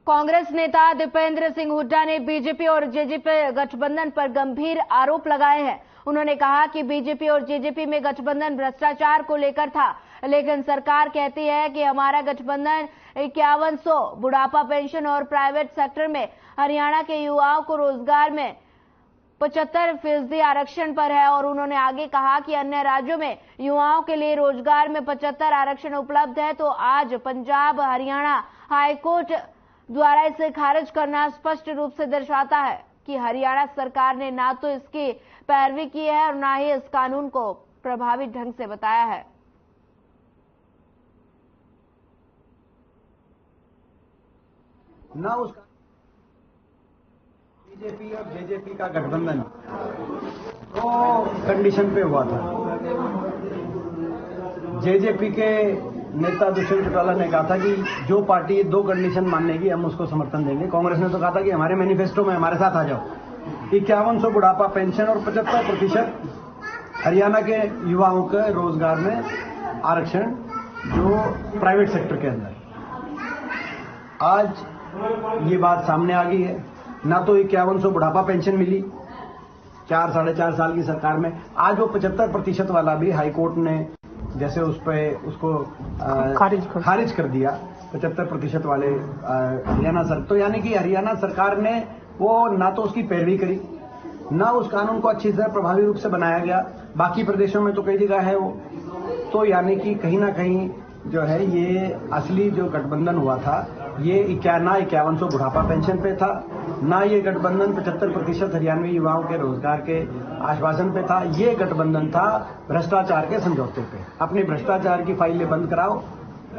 कांग्रेस नेता दीपेंद्र सिंह हुड्डा ने बीजेपी और जेजेपी गठबंधन पर गंभीर आरोप लगाए हैं। उन्होंने कहा कि बीजेपी और जेजेपी में गठबंधन भ्रष्टाचार को लेकर था, लेकिन सरकार कहती है कि हमारा गठबंधन 5100 बुढ़ापा पेंशन और प्राइवेट सेक्टर में हरियाणा के युवाओं को रोजगार में 75% आरक्षण पर है। और उन्होंने आगे कहा कि अन्य राज्यों में युवाओं के लिए रोजगार में 75 आरक्षण उपलब्ध है, तो आज पंजाब हरियाणा हाईकोर्ट द्वारा इसे खारिज करना स्पष्ट रूप से दर्शाता है कि हरियाणा सरकार ने ना तो इसकी पैरवी की है और ना ही इस कानून को प्रभावी ढंग से बताया है। ना उसका बीजेपी और जेजेपी का गठबंधन तो कंडीशन पे हुआ था। जेजेपी के नेता दुष्यंत चौटाला ने कहा था कि जो पार्टी ये 2 कंडीशन मानेगी हम उसको समर्थन देंगे। कांग्रेस ने तो कहा था कि हमारे मैनिफेस्टो में हमारे साथ आ जाओ। 5100 बुढ़ापा पेंशन और 75% हरियाणा के युवाओं के रोजगार में आरक्षण जो प्राइवेट सेक्टर के अंदर। आज ये बात सामने आ गई है। ना तो 5100 बुढ़ापा पेंशन मिली 4-4.5 साल की सरकार में, आज वो 75% वाला भी हाईकोर्ट ने जैसे उसको खारिज कर दिया। 75% वाले हरियाणा सरकार, तो यानी कि हरियाणा सरकार ने वो ना तो उसकी पैरवी करी, ना उस कानून को अच्छी तरह प्रभावी रूप से बनाया गया। बाकी प्रदेशों में तो कई जगह है वो, तो यानी कि कहीं ना कहीं जो है ये असली जो गठबंधन हुआ था ये 5100 बुढ़ापा पेंशन पे था, ना ये गठबंधन 75% हरियाणवी युवाओं के रोजगार के आश्वासन पे था। ये गठबंधन था भ्रष्टाचार के समझौते पे। अपनी भ्रष्टाचार की फाइलें बंद कराओ,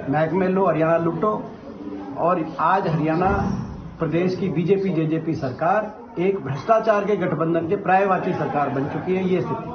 महकमे लो, हरियाणा लूटो। और आज हरियाणा प्रदेश की बीजेपी जेजेपी सरकार एक भ्रष्टाचार के गठबंधन के पर्यायवाची सरकार बन चुकी है। ये स्थिति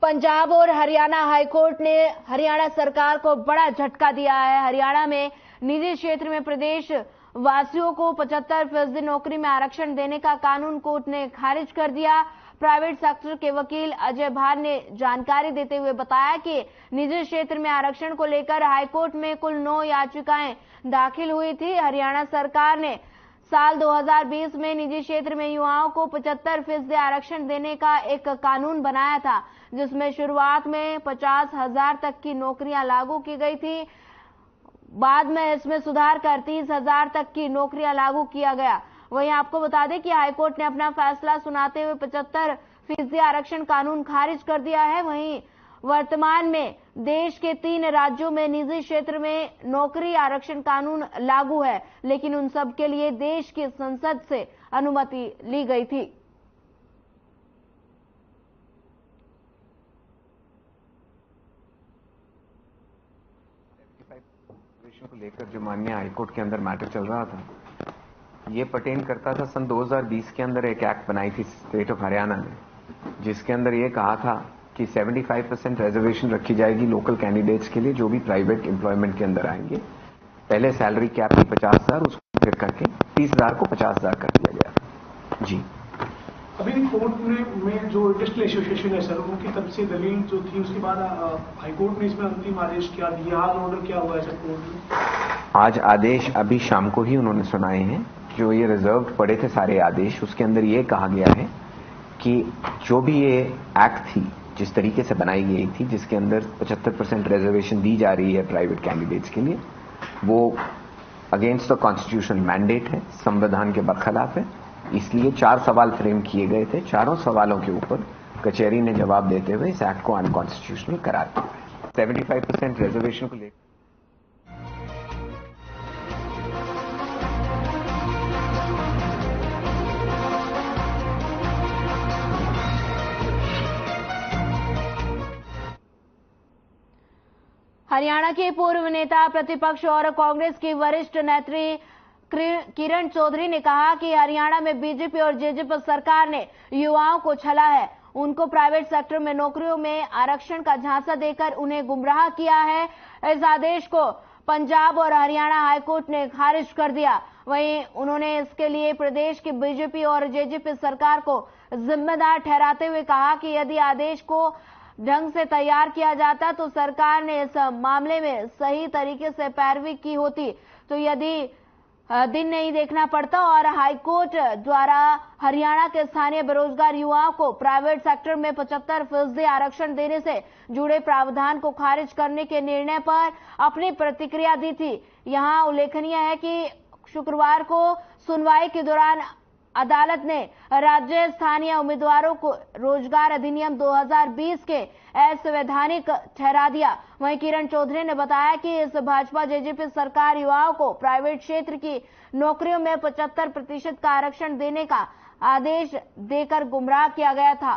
पंजाब और हरियाणा हाईकोर्ट ने हरियाणा सरकार को बड़ा झटका दिया है। हरियाणा में निजी क्षेत्र में प्रदेश वासियों को 75% नौकरी में आरक्षण देने का कानून कोर्ट ने खारिज कर दिया। प्राइवेट सेक्टर के वकील अजय भार ने जानकारी देते हुए बताया कि निजी क्षेत्र में आरक्षण को लेकर हाईकोर्ट में कुल 9 याचिकाएं दाखिल हुई थी। हरियाणा सरकार ने साल 2020 में निजी क्षेत्र में युवाओं को 75% आरक्षण देने का एक कानून बनाया था, जिसमें शुरुआत में 50,000 तक की नौकरियां लागू की गई थी। बाद में इसमें सुधार कर 30,000 तक की नौकरियां लागू किया गया। वहीं आपको बता दें कि हाईकोर्ट ने अपना फैसला सुनाते हुए 75% आरक्षण कानून खारिज कर दिया है। वहीं वर्तमान में देश के 3 राज्यों में निजी क्षेत्र में नौकरी आरक्षण कानून लागू है, लेकिन उन सब के लिए देश की संसद से अनुमति ली गई थी। को लेकर जो माननीय हाईकोर्ट के अंदर मैटर चल रहा था, ये पर्टेन करता था सन 2020 के अंदर एक एक्ट बनाई थी स्टेट ऑफ हरियाणा ने, जिसके अंदर ये कहा था कि 75% रिजर्वेशन रखी जाएगी लोकल कैंडिडेट्स के लिए जो भी प्राइवेट एम्प्लॉयमेंट के अंदर आएंगे। पहले सैलरी कैप थी 50,000, उसको फिर करके 30,000 को 50,000 कर दिया गया। जी अभी भी कोर्ट में जो इंडस्ट्रियल एसोसिएशन है सर, उनकी तरफ से दलील जो थी, उसके बाद हाईकोर्ट ने इसमें अंतिम आदेश क्या दिया? आज ऑर्डर क्या हुआ है सर कोर्ट में? आज आदेश अभी शाम को ही उन्होंने सुनाए हैं। जो ये रिजर्व पड़े थे सारे आदेश, उसके अंदर ये कहा गया है कि जो भी ये एक्ट थी जिस तरीके से बनाई गई थी, जिसके अंदर 75% रिजर्वेशन दी जा रही है प्राइवेट कैंडिडेट्स के लिए, वो अगेंस्ट द कॉन्स्टिट्यूशनल मैंडेट है, संविधान के बरखिलाफ है। इसलिए 4 सवाल फ्रेम किए गए थे। चारों सवालों के ऊपर कचहरी ने जवाब देते हुए इस एक्ट को अनकॉन्स्टिट्यूशनल करार दिया। 75% रिजर्वेशन को लेकर हरियाणा के पूर्व नेता प्रतिपक्ष और कांग्रेस की वरिष्ठ नेत्री किरण चौधरी ने कहा कि हरियाणा में बीजेपी और जेजेपी सरकार ने युवाओं को छला है। उनको प्राइवेट सेक्टर में नौकरियों में आरक्षण का झांसा देकर उन्हें गुमराह किया है। इस आदेश को पंजाब और हरियाणा हाईकोर्ट ने खारिज कर दिया। वहीं उन्होंने इसके लिए प्रदेश की बीजेपी और जेजेपी सरकार को जिम्मेदार ठहराते हुए कहा कि यदि आदेश को ढंग से तैयार किया जाता तो सरकार ने इस मामले में सही तरीके से पैरवी की होती, तो यदि दिन नहीं देखना पड़ता और हाईकोर्ट द्वारा हरियाणा के स्थानीय बेरोजगार युवाओं को प्राइवेट सेक्टर में 75% आरक्षण देने से जुड़े प्रावधान को खारिज करने के निर्णय पर अपनी प्रतिक्रिया दी थी। यहां उल्लेखनीय है कि शुक्रवार को सुनवाई के दौरान अदालत ने राज्य स्थानीय उम्मीदवारों को रोजगार अधिनियम 2020 के असंवैधानिक ठहरा दिया। वहीं किरण चौधरी ने बताया कि इस भाजपा जेजेपी सरकार युवाओं को प्राइवेट क्षेत्र की नौकरियों में 75% का आरक्षण देने का आदेश देकर गुमराह किया गया था।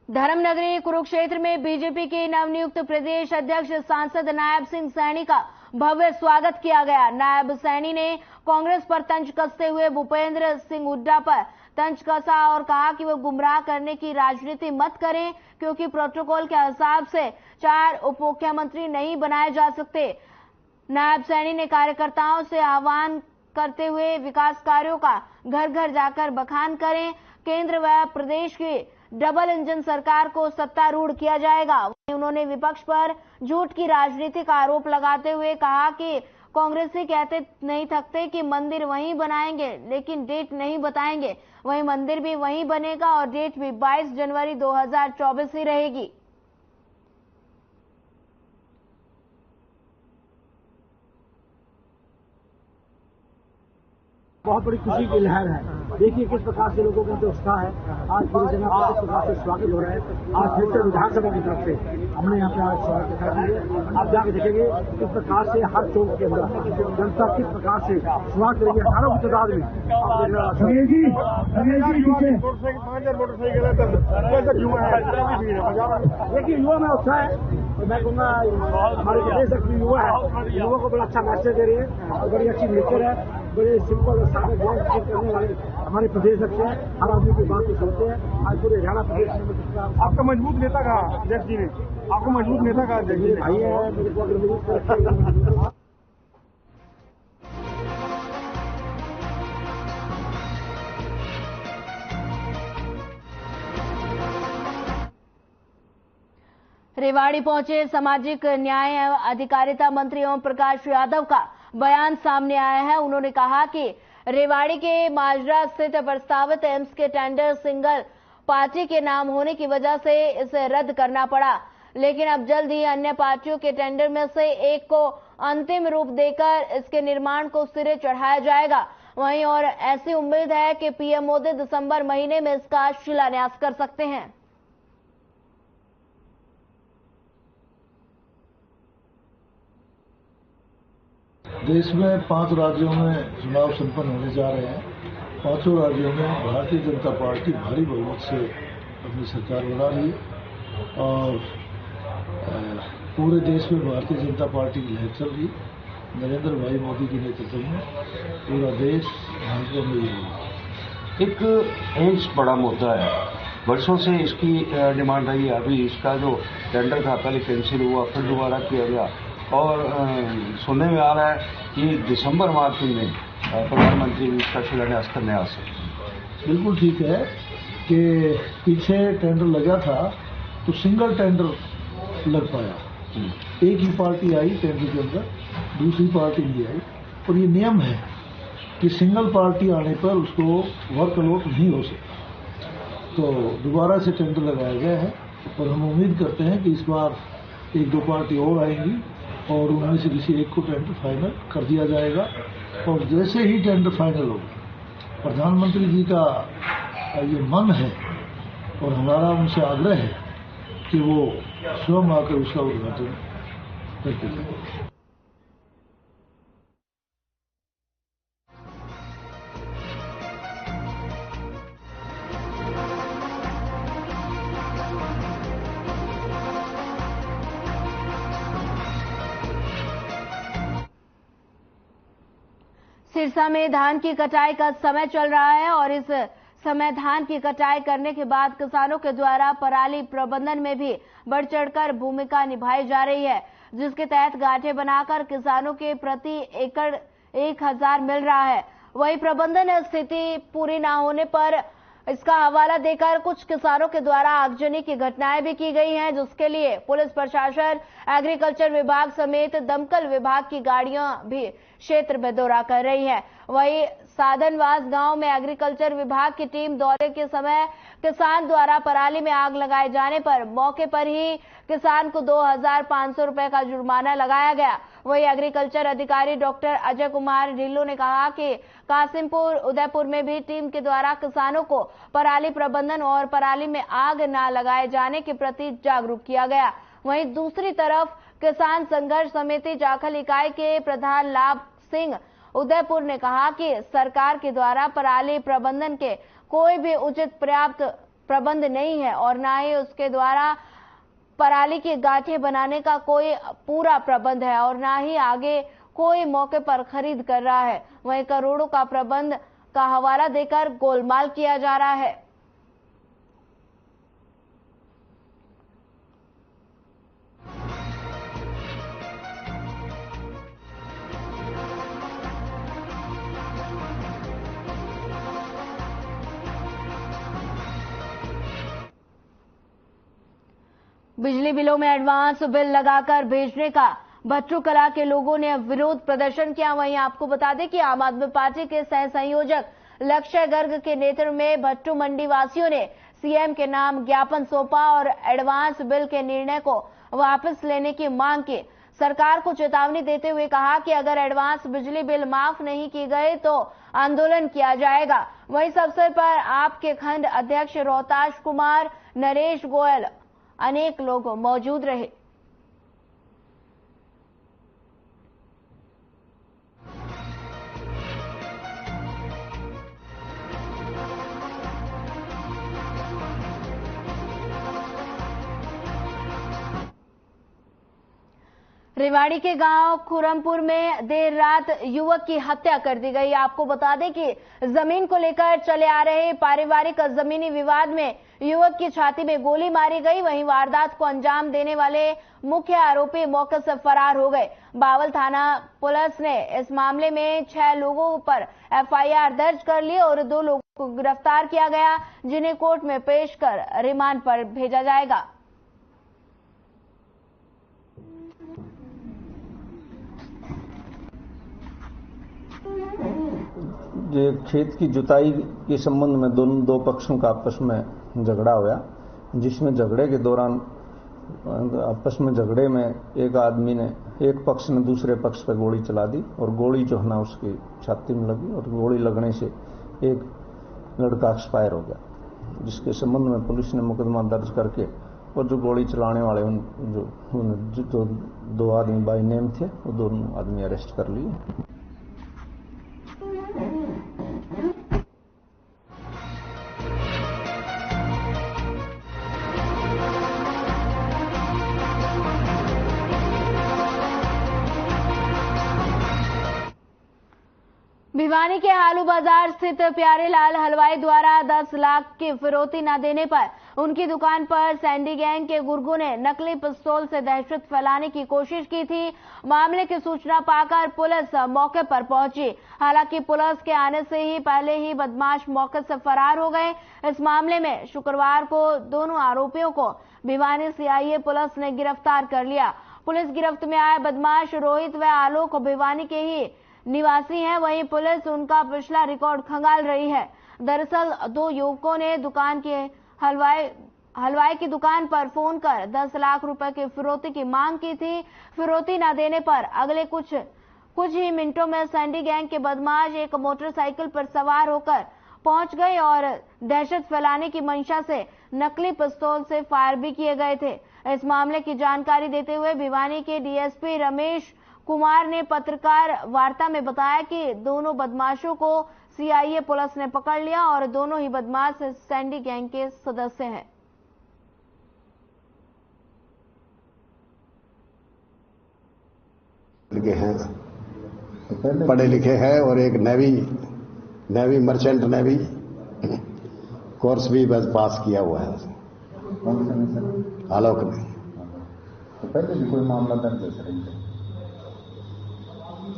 धर्मनगरी कुरुक्षेत्र में बीजेपी के नवनियुक्त प्रदेश अध्यक्ष सांसद नायब सिंह सैनी का भव्य स्वागत किया गया। नायब सैनी ने कांग्रेस पर तंज कसते हुए भूपेंद्र सिंह हुड्डा पर तंज कसा और कहा कि वो गुमराह करने की राजनीति मत करें, क्योंकि प्रोटोकॉल के हिसाब से 4 उप मुख्यमंत्री नहीं बनाए जा सकते। नायब सैनी ने कार्यकर्ताओं से आह्वान करते हुए विकास कार्यों का घर घर जाकर बखान करें। केंद्र व प्रदेश की डबल इंजन सरकार को सत्तारूढ़ किया जाएगा। उन्होंने विपक्ष पर झूठ की राजनीति का आरोप लगाते हुए कहा कि कांग्रेसी कहते नहीं थकते कि मंदिर वहीं बनाएंगे, लेकिन डेट नहीं बताएंगे। वहीं मंदिर भी वहीं बनेगा और डेट भी 22 जनवरी 2024 ही रहेगी। बहुत बड़ी खुशी की लहर है। देखिए किस प्रकार से लोगों के अंदर उत्साह है। आज पूरी जगह पर किस प्रकार से स्वागत हो रहा है। आज फिर से विधानसभा की तरफ से हमने यहाँ पे आज स्वागत दिखा दिया। आप जाके देखेंगे किस प्रकार से हर चौक के अंदर जनता किस प्रकार से स्वागत करेगी। 18 की तादाद में देखिए युवा में उत्साह है। और मैं कहूँगा हमारे प्रदेश के युवा है, युवा को बड़ा अच्छा मैसेज दे रही है और बड़ी अच्छी नेचर है। बड़े सिंपल और सादे जीवन करने वाले हमारे प्रदेश अध्यक्ष हैं। हर आदमी की बात को सुनते हैं। आज पूरे हरियाणा प्रदेश में आपका मजबूत नेता कहा अध्यक्ष जी ने, आपको मजबूत नेता कहा अध्यक्ष जी ने। भाई है मेरे को अगर मजबूत रेवाड़ी पहुंचे सामाजिक न्याय एवं अधिकारिता मंत्री ओम प्रकाश यादव का बयान सामने आया है। उन्होंने कहा कि रेवाड़ी के माजरा स्थित प्रस्तावित एम्स के टेंडर सिंगल पार्टी के नाम होने की वजह से इसे रद्द करना पड़ा, लेकिन अब जल्द ही अन्य पार्टियों के टेंडर में से एक को अंतिम रूप देकर इसके निर्माण को सिरे चढ़ाया जाएगा। वहीं और ऐसी उम्मीद है कि पीएम मोदी दिसंबर महीने में इसका शिलान्यास कर सकते हैं। देश में 5 राज्यों में चुनाव संपन्न होने जा रहे हैं। 5 राज्यों में भारतीय जनता पार्टी भारी बहुमत से अपनी सरकार बना रही है और पूरे देश में भारतीय जनता पार्टी की लहर चल रही है। नरेंद्र भाई मोदी के नेतृत्व में पूरा देश भाजपा में ही है। एक एम्स बड़ा मुद्दा है, वर्षों से इसकी डिमांड रही है। अभी इसका जो टेंडर था पहले कैंसिल हुआ, फिर दोबारा किया गया और सुनने में आ रहा है कि दिसंबर माह में प्रधानमंत्री इसका शिलान्यास करने आ सकते। बिल्कुल ठीक है कि पीछे टेंडर लगा था तो सिंगल टेंडर लग पाया। एक ही पार्टी आई टेंडर के अंदर, दूसरी पार्टी नहीं आई। और ये नियम है कि सिंगल पार्टी आने पर उसको वर्क अलॉट नहीं हो सकता। तो दोबारा से टेंडर लगाया गया है और हम उम्मीद करते हैं कि इस बार 1-2 पार्टी और आएंगी और उनमें से किसी एक को टेंडर फाइनल कर दिया जाएगा। और जैसे ही टेंडर फाइनल होगा, प्रधानमंत्री जी का ये मन है और हमारा उनसे आग्रह है कि वो स्वयं आकर उसका उद्घाटन करके जाए। सिरसा में धान की कटाई का समय चल रहा है और इस समय धान की कटाई करने के बाद किसानों के द्वारा पराली प्रबंधन में भी बढ़ चढ़कर भूमिका निभाई जा रही है, जिसके तहत गांठें बनाकर किसानों के प्रति एकड़ 1000 मिल रहा है। वही प्रबंधन स्थिति पूरी न होने पर इसका हवाला देकर कुछ किसानों के द्वारा आगजनी की घटनाएं भी की गई हैं, जिसके लिए पुलिस प्रशासन, एग्रीकल्चर विभाग समेत दमकल विभाग की गाड़ियां भी क्षेत्र में दौरा कर रही है। वही साधनवास गांव में एग्रीकल्चर विभाग की टीम दौरे के समय किसान द्वारा पराली में आग लगाए जाने पर मौके पर ही किसान को 2500 रुपए का जुर्माना लगाया गया। वही एग्रीकल्चर अधिकारी डॉक्टर अजय कुमार ढिल्लो ने कहा कि कासिमपुर, उदयपुर में भी टीम के द्वारा किसानों को पराली प्रबंधन और पराली में आग न लगाए जाने के प्रति जागरूक किया गया। वहीं दूसरी तरफ किसान संघर्ष समिति जाखल इकाई के प्रधान लाभ सिंह उदयपुर ने कहा कि सरकार के द्वारा पराली प्रबंधन के कोई भी उचित पर्याप्त प्रबंध नहीं है और न ही उसके द्वारा पराली की गांठें बनाने का कोई पूरा प्रबंध है और न ही आगे कोई मौके पर खरीद कर रहा है। वहीं करोड़ों का प्रबंध का हवाला देकर गोलमाल किया जा रहा है। बिजली बिलों में एडवांस बिल लगाकर भेजने का भट्टू कला के लोगों ने विरोध प्रदर्शन किया। वहीं आपको बता दें कि आम आदमी पार्टी के सह संयोजक लक्ष्य गर्ग के नेतृत्व में भट्टू मंडी वासियों ने सीएम के नाम ज्ञापन सौंपा और एडवांस बिल के निर्णय को वापस लेने की मांग की। सरकार को चेतावनी देते हुए कहा कि अगर एडवांस बिजली बिल माफ नहीं की गए तो आंदोलन किया जाएगा। वहीं इस अवसर पर आपके खंड अध्यक्ष रोहताश कुमार, नरेश गोयल अनेक लोग मौजूद रहे। रेवाड़ी के गांव खुरमपुर में देर रात युवक की हत्या कर दी गई। आपको बता दें कि जमीन को लेकर चले आ रहे पारिवारिक जमीनी विवाद में युवक की छाती में गोली मारी गई। वहीं वारदात को अंजाम देने वाले मुख्य आरोपी मौके से फरार हो गए। बावल थाना पुलिस ने इस मामले में 6 लोगों पर एफआईआर दर्ज कर ली और 2 लोगों को गिरफ्तार किया गया, जिन्हें कोर्ट में पेश कर रिमांड पर भेजा जाएगा। ये खेत की जुताई के संबंध में दो पक्षों का आपस में झगड़ा हुआ, जिसमें झगड़े के दौरान आपस में झगड़े में एक आदमी ने, एक पक्ष ने दूसरे पक्ष पर गोली चला दी और गोली जो है ना उसकी छाती में लगी और गोली लगने से एक लड़का एक्सपायर हो गया, जिसके संबंध में पुलिस ने मुकदमा दर्ज करके और जो गोली चलाने वाले जो 2 आदमी बाई नेम थे वो 2 आदमी अरेस्ट कर लिए। भिवानी के आलू बाजार स्थित प्यारेलाल हलवाई द्वारा 10 लाख की फिरौती न देने पर उनकी दुकान पर सैंडी गैंग के गुर्गों ने नकली पिस्तौल से दहशत फैलाने की कोशिश की थी। मामले की सूचना पाकर पुलिस मौके पर पहुंची। हालांकि पुलिस के आने से ही पहले ही बदमाश मौके से फरार हो गए। इस मामले में शुक्रवार को दोनों आरोपियों को भिवानी सीआईए पुलिस ने गिरफ्तार कर लिया। पुलिस गिरफ्त में आए बदमाश रोहित व आलोक भिवानी के ही निवासी हैं। वहीं पुलिस उनका पिछला रिकॉर्ड खंगाल रही है। दरअसल 2 युवकों ने दुकान के हलवाई की दुकान पर फोन कर 10 लाख रुपए की फिरौती की मांग की थी। फिरौती न देने पर अगले कुछ ही मिनटों में सैंडी गैंग के बदमाश एक मोटरसाइकिल पर सवार होकर पहुंच गए और दहशत फैलाने की मंशा से नकली पिस्तौल से फायर भी किए गए थे। इस मामले की जानकारी देते हुए भिवानी के डीएसपी रमेश कुमार ने पत्रकार वार्ता में बताया कि दोनों बदमाशों को सीआईए पुलिस ने पकड़ लिया और दोनों ही बदमाश सैंडी गैंग के सदस्य हैं। लगे हैं पढ़े लिखे हैं और एक नेवी मर्चेंट नेवी कोर्स भी बस पास किया हुआ है। कौन से में सर? आलोक में। तो पहले भी कोई मामला दर्ज है सर?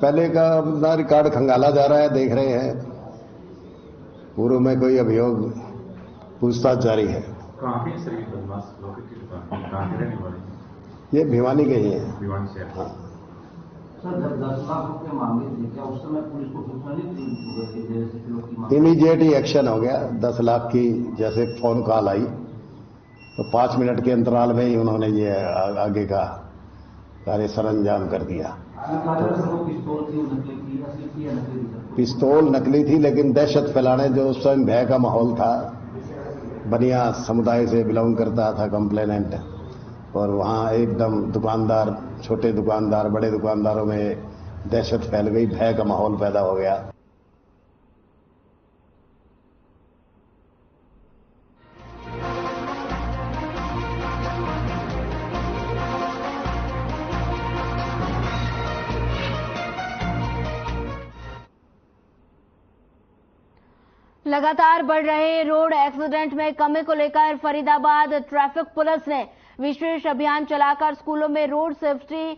पहले का अपना रिकॉर्ड खंगाला जा रहा है, देख रहे हैं। पूर्व में कोई अभियोग पूछताछ जारी है। कहाँ के सर ये बदमाश लॉकेट की दुकान कहाँ के रहने वाले? ये भिवानी के ही है। भिवानी से। हाँ सर 10 लाख रुपए मांगे थे, क्या उस समय पुलिस को सूचना नहीं थी? इमीडिएट ही एक्शन हो गया। 10 लाख की जैसे फोन कॉल आई तो 5 मिनट के अंतराल में ही उन्होंने ये आगे का कार्य सरंजाम कर दिया। पिस्तौल नकली थी, लेकिन दहशत फैलाने जो उस समय भय का माहौल था, बनिया समुदाय से बिलोंग करता था कंप्लेनेंट, और वहां एकदम दुकानदार, छोटे दुकानदार, बड़े दुकानदारों में दहशत फैल गई, भय का माहौल पैदा हो गया। लगातार बढ़ रहे रोड एक्सीडेंट में कमी को लेकर फरीदाबाद ट्रैफिक पुलिस ने विशेष अभियान चलाकर स्कूलों में रोड सेफ्टी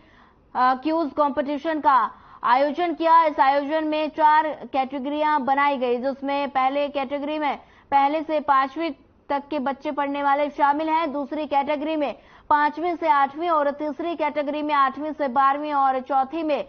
क्यूज कंपटीशन का आयोजन किया। इस आयोजन में 4 कैटेगरियां बनाई गई, जिसमें पहले कैटेगरी में पहले से 5वीं तक के बच्चे पढ़ने वाले शामिल हैं, दूसरी कैटेगरी में 5वीं से 8वीं और तीसरी कैटेगरी में 8वीं से 12वीं और चौथी में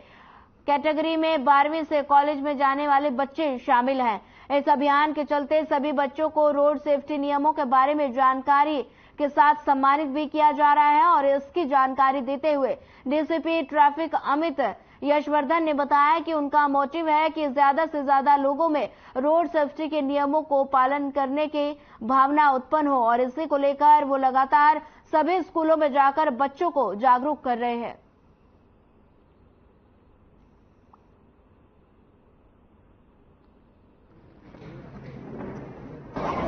कैटेगरी में 12वीं से कॉलेज में जाने वाले बच्चे शामिल हैं। इस अभियान के चलते सभी बच्चों को रोड सेफ्टी नियमों के बारे में जानकारी के साथ सम्मानित भी किया जा रहा है। और इसकी जानकारी देते हुए डीसीपी ट्रैफिक अमित यशवर्धन ने बताया कि उनका मोटिव है कि ज्यादा से ज्यादा लोगों में रोड सेफ्टी के नियमों को पालन करने की भावना उत्पन्न हो, और इसी को लेकर वो लगातार सभी स्कूलों में जाकर बच्चों को जागरूक कर रहे हैं।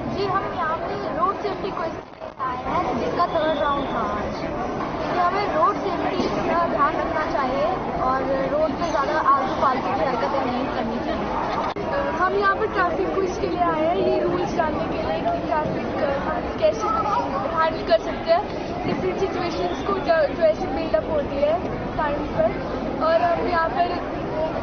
जी, हम यहाँ पे रोड सेफ्टी को आए हैं, जिसका 3rd राउंड था आज। कि हमें रोड सेफ्टी का ध्यान रखना चाहिए और रोड पे ज़्यादा आलतू फालतू की हरकतें नहीं करनी चाहिए। हम यहाँ पर ट्रैफिक क्विज के लिए आए हैं, ये रूल्स जानने के लिए कि ट्रैफिक हम कैसे हैंडल कर सकते हैं डिफरेंट सिचुएशंस को जो ऐसे बिल्डअप होती है टाइम पर। और हम यहाँ पर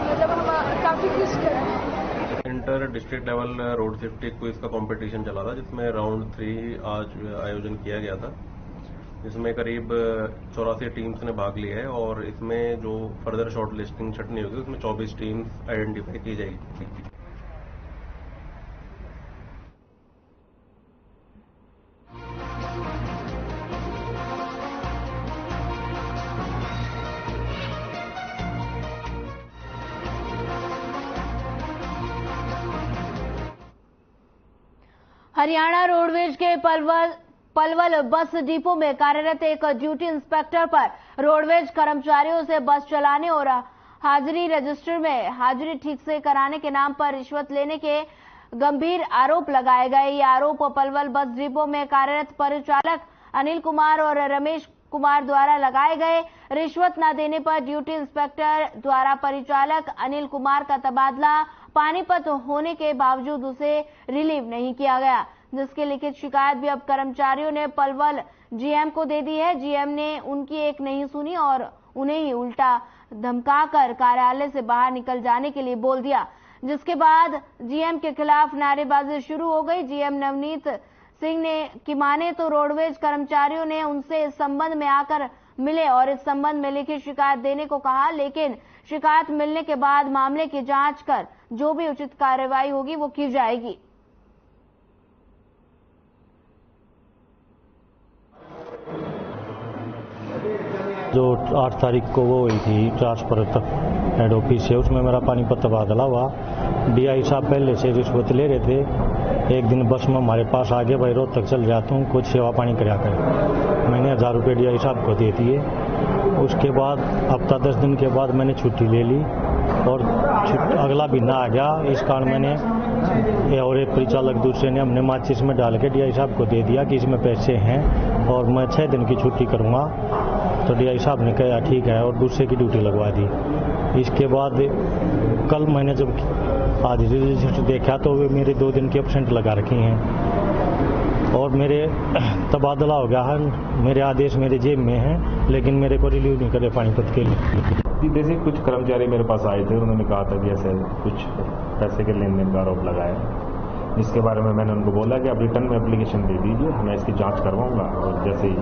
मतलब हम ट्रैफिक क्विज कर रहे हैं। Inter district level road safety quiz का कंपटीशन चला था, जिसमें राउंड 3 आज आयोजन किया गया था, जिसमें करीब 84 टीम्स ने भाग लिया है। और इसमें जो फर्दर शॉर्ट लिस्टिंग छटनी होगी उसमें 24 टीम्स आइडेंटिफाई की जाएगी। हरियाणा रोडवेज के पलवल बस डिपो में कार्यरत एक ड्यूटी इंस्पेक्टर पर रोडवेज कर्मचारियों से बस चलाने और हाजिरी रजिस्टर में हाजिरी ठीक से कराने के नाम पर रिश्वत लेने के गंभीर आरोप लगाए गए। ये आरोप पलवल बस डिपो में कार्यरत परिचालक अनिल कुमार और रमेश कुमार द्वारा लगाए गए। रिश्वत न देने पर ड्यूटी इंस्पेक्टर द्वारा परिचालक अनिल कुमार का तबादला पानीपत होने के बावजूद उसे रिलीव नहीं किया गया, जिसकी लिखित शिकायत भी अब कर्मचारियों ने पलवल जीएम को दे दी है। जीएम ने उनकी एक नहीं सुनी और उन्हें ही उल्टा धमकाकर कार्यालय से बाहर निकल जाने के लिए बोल दिया, जिसके बाद जीएम के खिलाफ नारेबाजी शुरू हो गई। जीएम नवनीत सिंह ने की माने तो रोडवेज कर्मचारियों ने उनसे इस संबंध में आकर मिले और इस संबंध में लिखित शिकायत देने को कहा, लेकिन शिकायत मिलने के बाद मामले की जांच कर जो भी उचित कार्रवाई होगी वो की जाएगी। जो 8 तारीख को वो हुई थी ट्रांसफर तक हेड ऑफिस से, उसमें मेरा पानीपत तबादला हुआ। डीआई साहब पहले से रिश्वत ले रहे थे। एक दिन बस में हमारे पास आगे, भाई रोहतक चल जाता हूँ, कुछ सेवा पानी करा कर। मैंने 1000 रुपये डीआई साहब को दे दिए। उसके बाद हफ्ता 10 दिन के बाद मैंने छुट्टी ले ली और अगला महीना आ गया। इस कारण मैंने और एक परिचालक दूसरे ने हमने माचिस में डाल के डीआई साहब को दे दिया कि इसमें पैसे हैं और मैं 6 दिन की छुट्टी करूँगा। तो डीआई साहब ने कहा ठीक है और दूसरे की ड्यूटी लगवा दी। इसके बाद कल मैंने जब आज रिजल्ट देखा तो वे मेरे 2 दिन की एब्सेंट लगा रखी हैं और मेरे तबादला हो गया है। मेरे आदेश मेरे जेब में हैं, लेकिन मेरे को रिलीव नहीं करे पानीपत के लिए। जैसे कुछ कर्मचारी मेरे पास आए थे, उन्होंने कहा था कि ऐसे कुछ पैसे के लेन देन का आरोप लगाया, जिसके बारे में मैंने उनको बोला कि आप रिटर्न में एप्लीकेशन दे दीजिए, मैं इसकी जांच करवाऊंगा और जैसे ही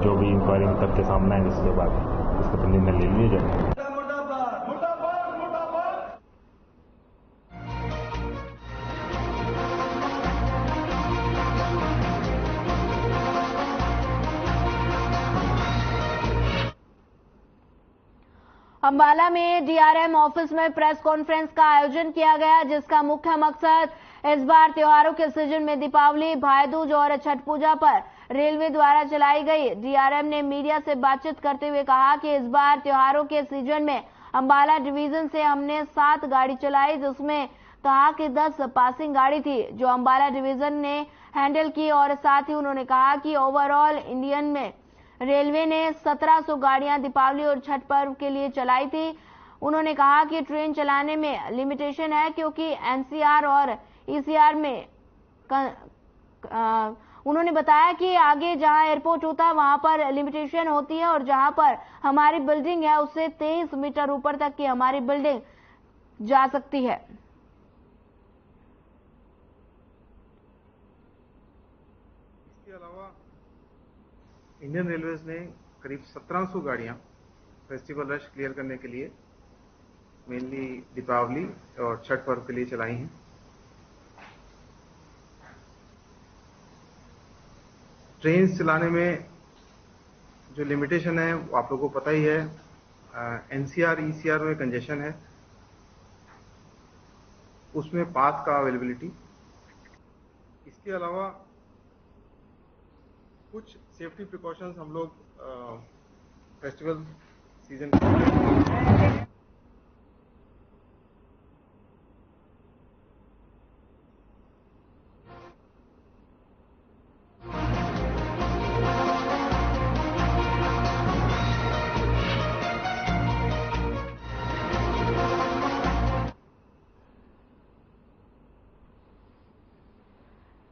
जो भी इंक्वायरी में तथ्य सामने आएंगे उसके बाद इसका निर्णय ले लिया जाए। अंबाला में डीआरएम ऑफिस में प्रेस कॉन्फ्रेंस का आयोजन किया गया, जिसका मुख्य मकसद इस बार त्योहारों के सीजन में दीपावली, भाई दूज और छठ पूजा पर रेलवे द्वारा चलाई गई। डीआरएम ने मीडिया से बातचीत करते हुए कहा कि इस बार त्योहारों के सीजन में अंबाला डिवीजन से हमने 7 गाड़ी चलाई, जिसमें कहा कि 10 पासिंग गाड़ी थी जो अंबाला डिवीजन ने हैंडल की और साथ ही उन्होंने कहा कि ओवरऑल इंडियन में रेलवे ने 1700 गाड़ियां दीपावली और छठ पर्व के लिए चलाई थी। उन्होंने कहा कि ट्रेन चलाने में लिमिटेशन है, क्योंकि एनसीआर और ईसीआर में उन्होंने बताया कि आगे जहां एयरपोर्ट होता है वहां पर लिमिटेशन होती है और जहां पर हमारी बिल्डिंग है उससे 23 मीटर ऊपर तक की हमारी बिल्डिंग जा सकती है। इसके अलावा इंडियन रेलवेज ने करीब 1700 गाड़ियां फेस्टिवल रश क्लियर करने के लिए मेनली दीपावली और छठ पर्व के लिए चलाई हैं। ट्रेन चलाने में जो लिमिटेशन है वो आप लोगों को पता ही है। एनसीआर ईसीआर में कंजेशन है, उसमें पास का अवेलेबिलिटी। इसके अलावा कुछ सेफ्टी प्रिकॉशंस हम लोग फेस्टिवल सीजन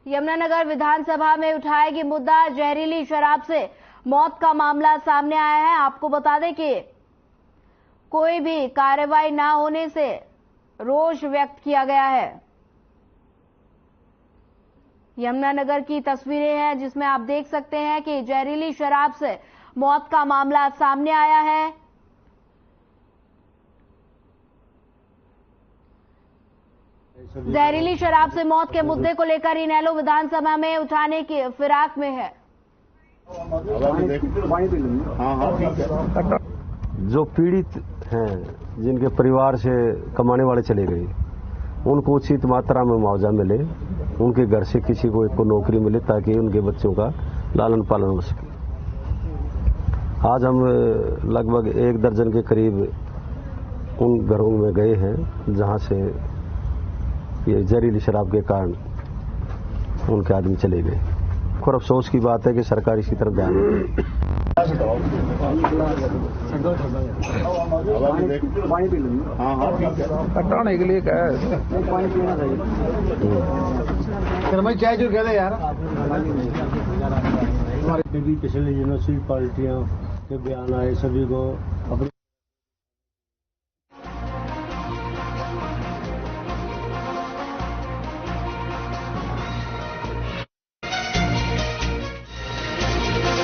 यमुनानगर विधानसभा में उठाएगी मुद्दा जहरीली शराब से मौत का मामला सामने आया है। आपको बता दें कि कोई भी कार्रवाई न होने से रोष व्यक्त किया गया है। यमुनानगर की तस्वीरें हैं जिसमें आप देख सकते हैं कि जहरीली शराब से मौत का मामला सामने आया है। जहरीली शराब से मौत के मुद्दे को लेकर इनेलो विधानसभा में उठाने की फिराक में है। जो पीड़ित हैं, जिनके परिवार से कमाने वाले चले गए, उनको उचित मात्रा में मुआवजा मिले, उनके घर से किसी को एक को नौकरी मिले ताकि उनके बच्चों का लालन पालन हो सके। आज हम लगभग 1 दर्जन के करीब उन घरों में गए हैं जहां से ये जहरीली शराब के कारण उनके आदमी चले गए। और अफसोस की बात है कि सरकार इसी तरफ ध्यान नहीं। हटाने के लिए क्या है? चाय जो कहते यार हमारे पिछले दिनों से पार्टियों के बयान आए, सभी को